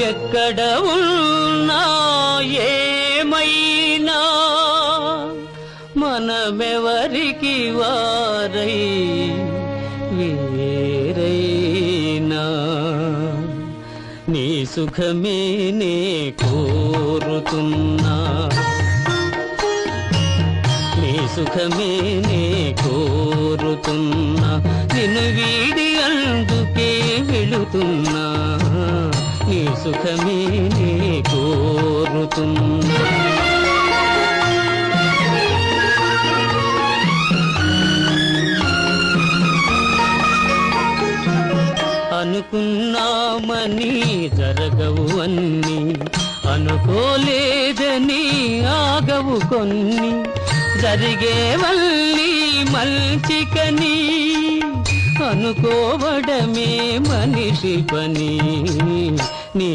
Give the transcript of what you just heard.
ఎక్కడ ఉన్నా ఏమైనా మనమెవరికి వారై వేరైనా నీ సుఖమే నే కోరుతున్నా నీ సుఖమే నే కోరుతున్నా నిన్ను వీడి అందుకే వెళుతున్నా నీ సుఖమే నే కోరుతున్నా అనుకున్నామని జరగవు అన్ని అనుకోలేదని ఆగవు కొన్ని జరిగేవల్లి మంచికని అనుకోవడమే మనిషి పని నీ